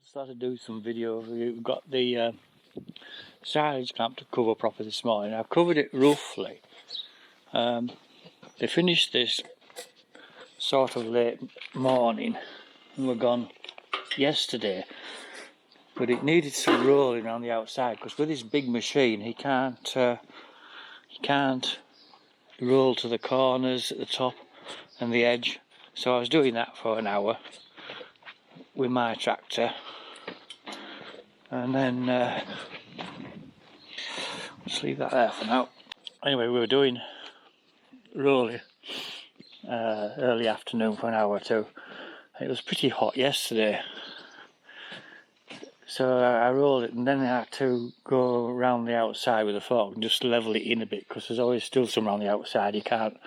Started doing some video. We've got the silage clamp to cover properly this morning. I've covered it roughly. They finished this sort of late morning and were gone yesterday, but it needed some rolling on the outside because with this big machine he can't roll to the corners at the top and the edge. So I was doing that for an hour with my tractor, and then let's leave that there for now. Anyway, we were doing rolling early afternoon for an hour or two. It was pretty hot yesterday, so I rolled it, and then I had to go around the outside with a fork and just level it in a bit because there's always still some around the outside you can't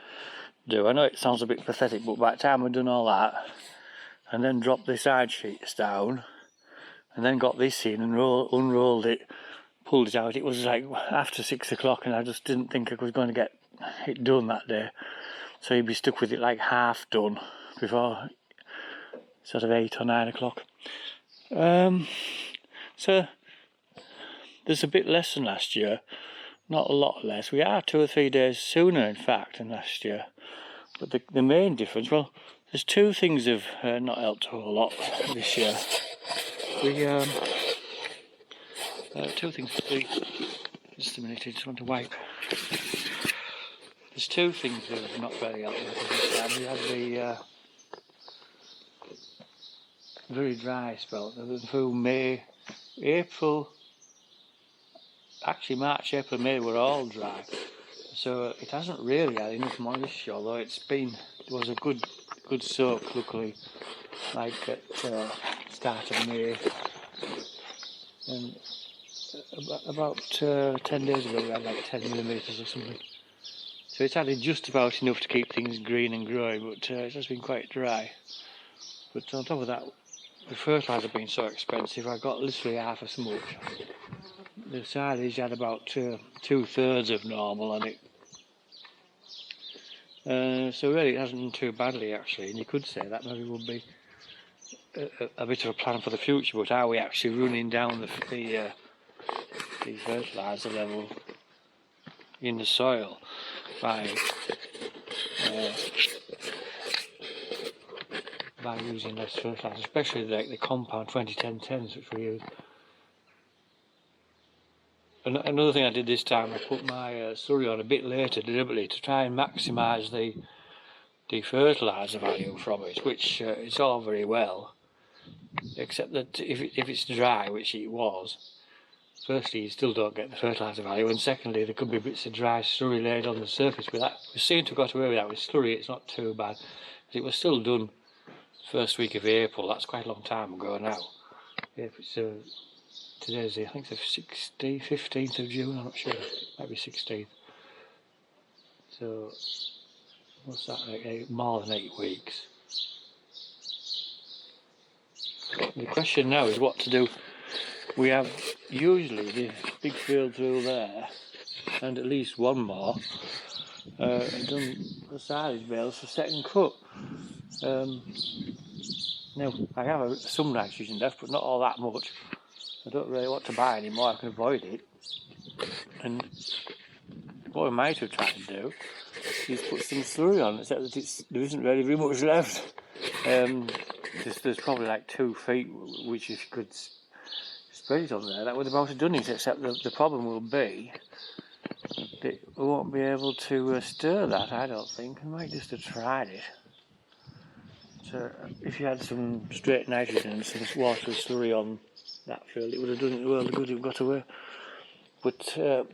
do. I know it sounds a bit pathetic, but by the time I'd done all that and then dropped the side sheets down and then got this in and unrolled it, pulled it out, it was like after 6 o'clock and I just didn't think I was going to get it done that day. So you'd be stuck with it like half done before sort of 8 or 9 o'clock. So there's a bit less than last year, not a lot less. We are 2 or 3 days sooner in fact than last year. But the main difference, well, there's two things have not helped a whole lot this year. Two things to see. Just a minute, I just want to wipe. There's two things that have not very helped this time. We had the very dry spell through May, April. Actually, March, April, May were all dry. So it hasn't really had enough moisture, although it was a good soak, luckily, like at start of May. And about 10 days ago we had like 10 millimetres or something. So it's added just about enough to keep things green and growing, but it has been quite dry. But on top of that, the fertiliser being so expensive, I got literally half as much. The silage had about 2/3 of normal on it. So really it hasn't done too badly actually, and you could say that maybe would be a bit of a plan for the future, but are we actually running down the fertiliser level in the soil by using less fertiliser, especially like the compound 20-10-10s which we use. Another thing I did this time, I put my slurry on a bit later deliberately to try and maximise the fertiliser value from it, which it's all very well, except that if it's dry, which it was, firstly you still don't get the fertiliser value, and secondly there could be bits of dry slurry laid on the surface. With that, we seem to have got away with that with slurry. It's not too bad. It was still done first week of April. That's quite a long time ago now. If it's today's, I think it's the 15th of June, I'm not sure, might be 16th. So, what's that, like more than 8 weeks. The question now is what to do. We have usually the big field through there, and at least one more, done the silage bales for second cut. Now, I have some nitrogen left, but not all that much. I don't really want to buy any more, I can avoid it. And what we might have tried to do is put some slurry on, except that there isn't really very much left. There's probably like 2 feet, which if you could spread it on there, that would about have done it, except the problem will be that we won't be able to stir that, I don't think. I might just have tried it. So if you had some straight nitrogen and some water slurry on that field, it would have done it well good, it got away. But it'll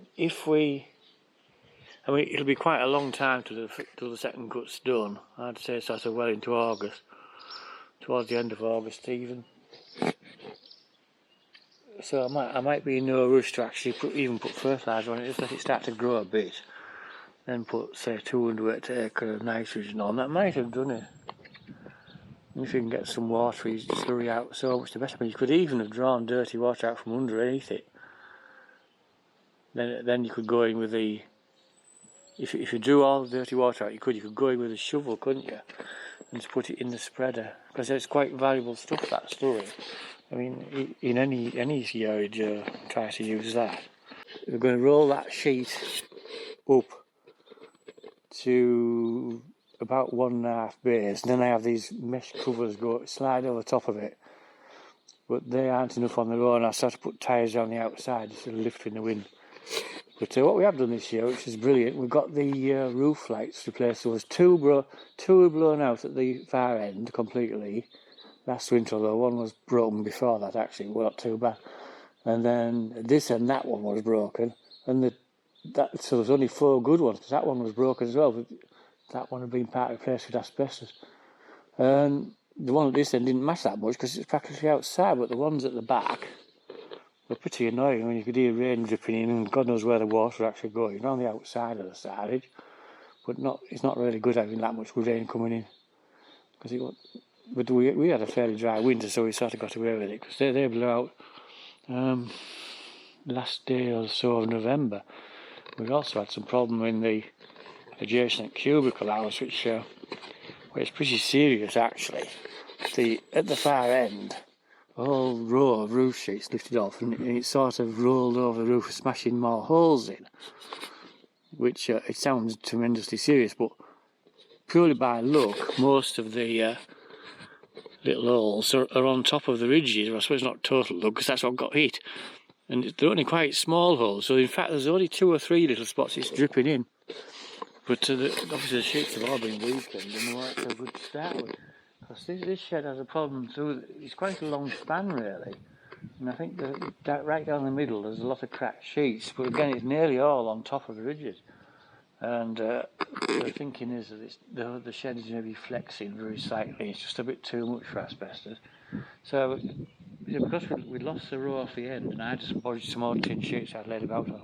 be quite a long time till the second cut's done. I'd say sort of well into August, towards the end of August even. So I might be in no rush to actually put fertiliser on it, just let it start to grow a bit. Then put say 200 acre of nitrogen on. That might have done it. And if you can get some water, you slurry out so much the better. I mean, you could even have drawn dirty water out from underneath it. Then you could go in with the. If you drew all the dirty water out, you could go in with a shovel, couldn't you? And just put it in the spreader, because it's quite valuable stuff, that slurry. I mean, in any yard, try to use that. We're going to roll that sheet up to about 1.5 bays, and then I have these mesh covers slide over the top of it, but they aren't enough on their own. I start to put tyres on the outside just to lift in the wind. But what we have done this year, which is brilliant, we've got the roof lights replaced. There was two were blown out at the far end completely last winter, though one was broken before that actually, well, not too bad. And then this and that one was broken, and so there's only 4 good ones, because that one was broken as well, but that one had been partly replaced with asbestos. And the one at this end didn't matter that much because it's practically outside, but the ones at the back were pretty annoying when you could hear rain dripping in, and God knows where the water was actually going, around the outside of the silage. But it's not really good having that much rain coming in. But we had a fairly dry winter, so we sort of got away with it, because they blew out last day or so of November. We also had some problem in the adjacent cubicle house, which it's pretty serious actually. At the far end, a whole row of roof sheets lifted off, and it sort of rolled over the roof, smashing more holes in, which it sounds tremendously serious, but purely by luck, most of the little holes are on top of the ridges. Well, I suppose not total luck, because that's what got hit, and they're only quite small holes, so in fact there's only 2 or 3 little spots it's dripping in. But obviously the sheets have all been weakened, and they weren't so good to start with. Because this shed has a problem through. It's quite a long span really, and I think that right down the middle there's a lot of cracked sheets. But again, it's nearly all on top of the ridges, and the thinking is that the shed is going to be flexing very slightly. It's just a bit too much for asbestos. So because we lost the row off the end, and I just bodged some old tin sheets I'd laid about on.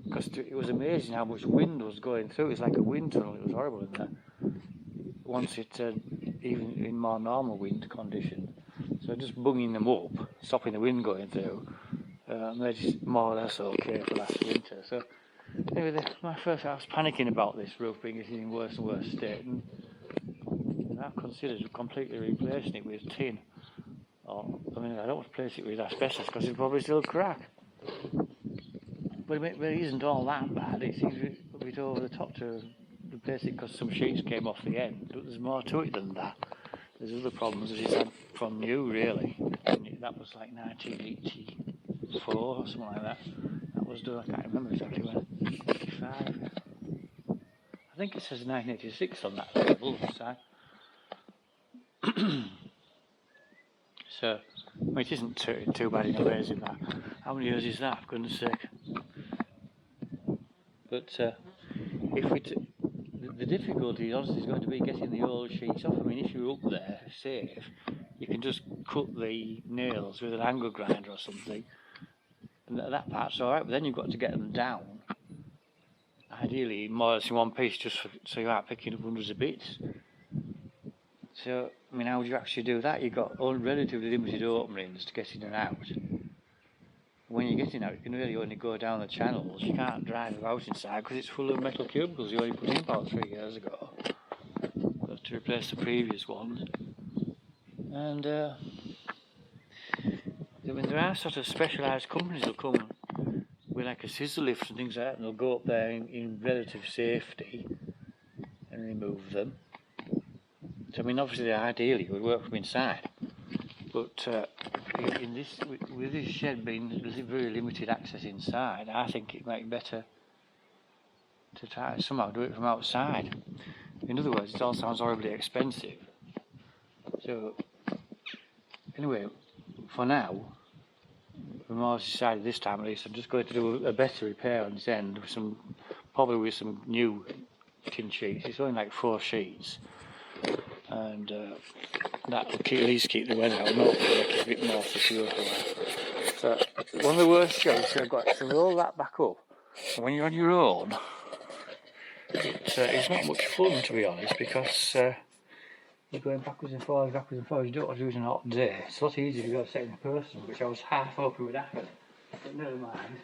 Because it was amazing how much wind was going through. It was like a wind tunnel. It was horrible in there. Once it even in more normal wind conditions, so just bunging them up, stopping the wind going through, made it more or less okay for last winter. So anyway, I was panicking about this roof being in worse and worse state, and I've considered completely replacing it with tin. I don't want to replace it with asbestos because it'll probably still crack. But it isn't all that bad. It seems a bit over the top to replace it because some sheets came off the end. But there's more to it than that. There's other problems that it's had from new, really. And that was like 1984 or something like that. That was done, I can't remember exactly when. 85. I think it says 1986 on that label side. So, it isn't too bad in a way, is it? That? How many years is that, for goodness sake? But the difficulty obviously is going to be getting the old sheets off. I mean, if you're up there safe, you can just cut the nails with an angle grinder or something, and that part's all right. But then you've got to get them down. Ideally, more or less in one piece, just so you aren't picking up hundreds of bits. So, I mean, how would you actually do that? You've got relatively limited openings to get in and out. When you're getting out, you can really only go down the channels. You can't drive about inside because it's full of metal cubicles you only put in about 3 years ago to replace the previous ones. And I mean, there are sort of specialised companies that'll come with like a scissor lift and things like that, and they'll go up there in relative safety and remove them. So I mean, obviously, ideally, it would work from inside, but with this shed being very limited access inside, I think it might be better to try to somehow do it from outside. In other words, it all sounds horribly expensive. So anyway, for now, we've all decided this time at least I'm just going to do a better repair on this end with probably with some new tin sheets. It's only like 4 sheets. And that will at least keep the weather out, not make it a bit more secure for that. So one of the worst jobs I've got to roll that back up. And when you're on your own, it's not much fun, to be honest, because you're going backwards and forwards. You don't want to do it on a hot day. It's a lot easier if you've got a second person, which I was half hoping would happen, but never mind.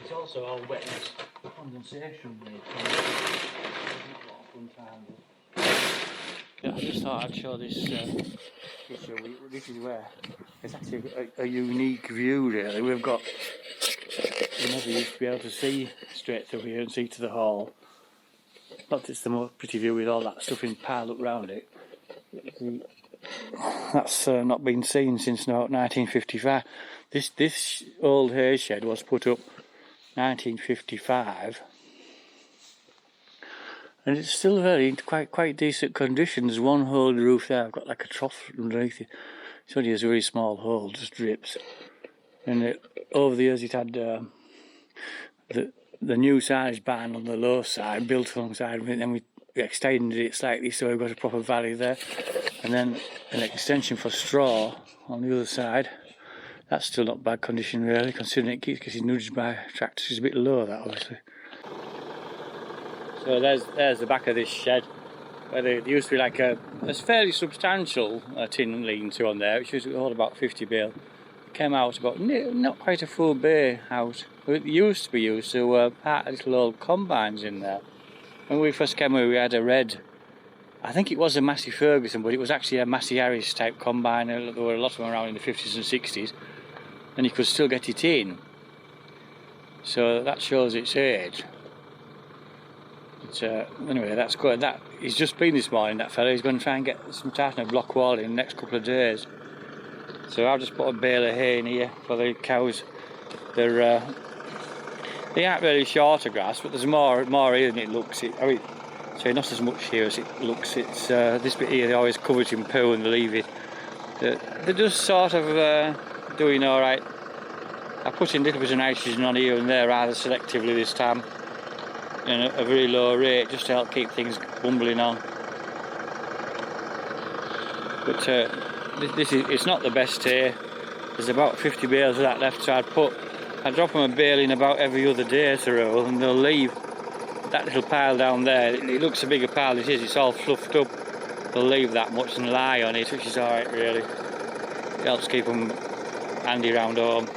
It's also all wetness condensation made. Not a lot of fun time. just thought I'd show this picture. This is where it's actually a unique view really. We've got, you never used to be able to see straight through here and see to the hall. But it's the most pretty view with all that stuff in piled up round it. That's not been seen since 1955. This old hay shed was put up 1955, and it's still very quite decent condition. There's one hole in the roof there. I've got like a trough underneath it. It's only a very small hole, just drips. And over the years, it had the new silage barn on the low side built alongside of it, and then we extended it slightly so we've got a proper valley there, and then an extension for straw on the other side. That's still not bad condition really, considering it keeps getting nudged by tractors. It's a bit low, that obviously. So there's the back of this shed, where there used to be like a fairly substantial tin lean-to on there, which used to hold about 50 bale. Came out about not quite a full bay out. It used to be used to part little old combines in there. When we first came here, we had a red, I think it was a Massey Ferguson, but it was actually a Massey Harris type combine. There were a lot of them around in the 50s and 60s, and you could still get it in. So that shows its age. But anyway, that's good. That he's just been this morning, that fella. He's going to try and get some tartan block wall in the next couple of days. So I've just put a bale of hay in here for the cows. They aren't really short of grass, but there's more here than it looks. So not as much here as it looks. It's this bit here, they always cover it in poo and they leave it. They're just sort of doing all right. I put in a little bit of nitrogen on here and there rather selectively this time, at a very low rate, just to help keep things bumbling on. But it's not the best here. There's about 50 bales of that left, so I'd drop them a bale in about every other day through, and they'll leave that little pile down there. It looks a bigger pile than it is, it's all fluffed up. They'll leave that much and lie on it, which is alright really. It helps keep them handy round home.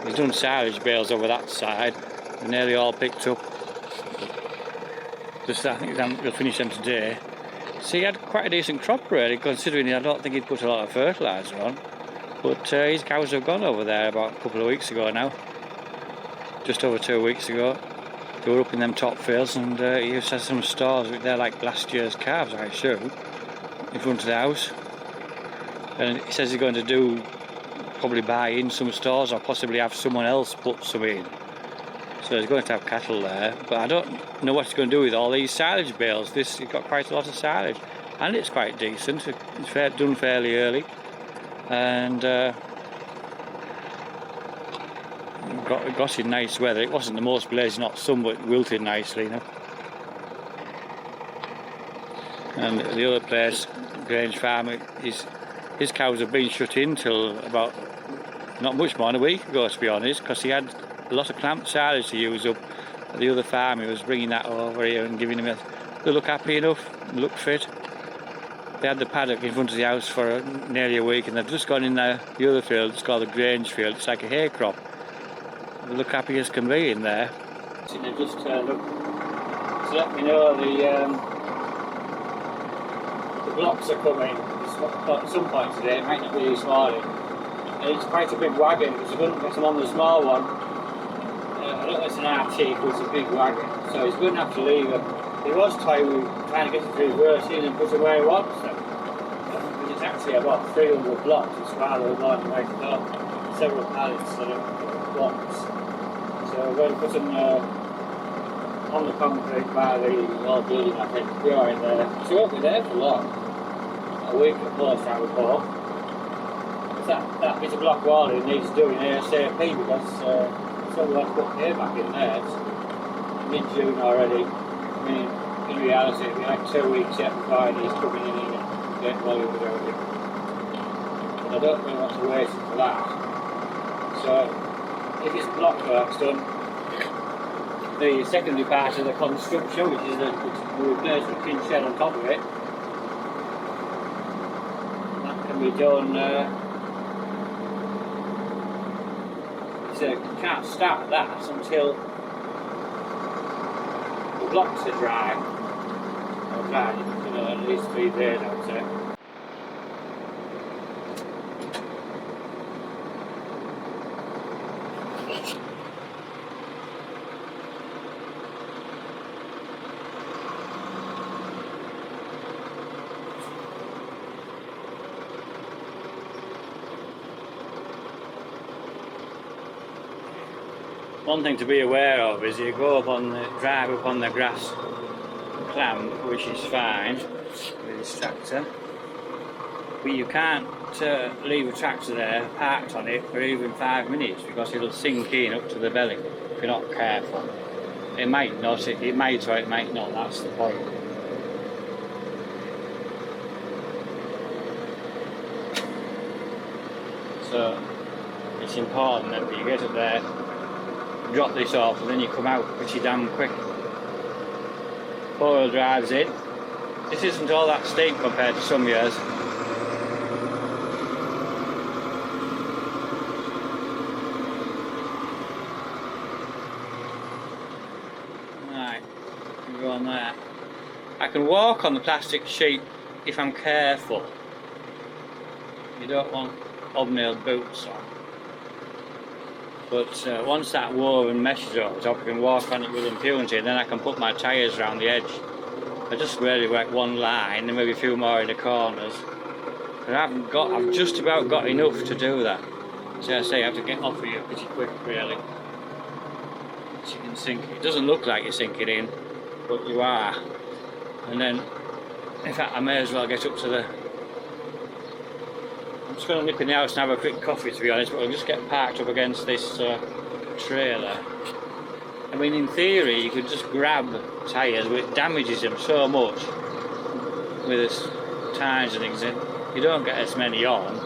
He's done silage bales over that side, they're nearly all picked up. Just I think they'll finish them today. So he had quite a decent crop really, considering I don't think he'd put a lot of fertiliser on. But his cows have gone over there about a couple of weeks ago now. Just over 2 weeks ago. They were up in them top fields, and he used to have some stores. They're like last year's calves, I assume, in front of the house. And he says he's going to probably buy in some stores or possibly have someone else put some in. So he's going to have cattle there, but I don't know what he's going to do with all these silage bales. He's got quite a lot of silage, and it's quite decent. It's done fairly early, and got in nice weather. It wasn't the most blazing hot sun, but it wilted nicely, And the other place, Grange Farm, his cows have been shut in till about not much more than a week ago, to be honest, because he had a lot of clamped silage to use up at the other farm. He was bringing that over here and giving them they look happy enough, look fit. They had the paddock in front of the house for nearly a week, and they've just gone in the other field. It's called the Grange field. It's like a hay crop. They look happy as can be in there. So they just turned up to let me know the blocks are coming at some point today. It might not be this morning. And it's quite a big wagon, because I couldn't get him on the small one. I don't know if it's an RT, but it's a big wagon, so he's going to have to leave it. He was trying to get it to reverse in and put it where he wants them. But it's actually about 300 blocks, it's rather more than I thought. Several pallets of blocks. So we're going to put them on the concrete by the old building, I think. We are in there. So we won't be there for long. A week at most, I would hope. That bit of block wall it needs doing ASAP, because so we want to put hay back in there. It's mid-June already. I mean, in reality it'll be like 2 weeks yet before he's coming in and getting volume with everything. But I don't really want to wait for that. So if his block work's done, the secondary part of the construction, which is the replacement tin shed on top of it, that can be done. So you can't start that until the blocks are dry. Or dry, at least 3 days, I would say. One thing to be aware of is you go up on the drive up on the grass clamp, which is fine with this tractor, but you can't leave a tractor there parked on it for even 5 minutes because it'll sink in up to the belly if you're not careful. It might not, it might or it might not, that's the point. So it's important that you get up there, drop this off, and then you come out pretty damn quick. 4-wheel drive's in. This isn't all that steep compared to some years. Right, can go on there. I can walk on the plastic sheet if I'm careful. You don't want hobnailed boots on. But once that woven mesh is over the top, I can walk on it with impunity, and then I can put my tyres around the edge. I just really work one line and maybe a few more in the corners. But I've just about got enough to do that. So I say I have to get off of you pretty quick, really. So you can sink it. It doesn't look like you're sinking in, but you are. And then, in fact, I may as well get up to the... I'm just going to nip in the house and have a quick coffee, to be honest, but I'll just get parked up against this trailer. I mean, in theory, you could just grab tyres, but it damages them so much with this tyres and things. You don't get as many on,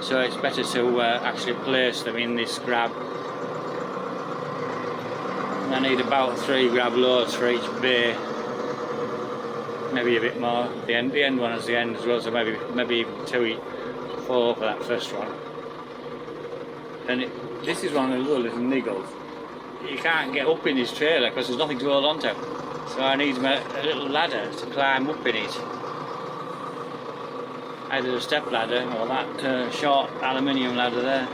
so it's better to actually place them in this grab. And I need about 3 grab loads for each bay, maybe a bit more. The end one is the end as well, so maybe even 2 4 for that first one. And this is one of those little niggles. You can't get up in this trailer because there's nothing to hold on to. So I need a little ladder to climb up in it. Either a step ladder or that short aluminium ladder there.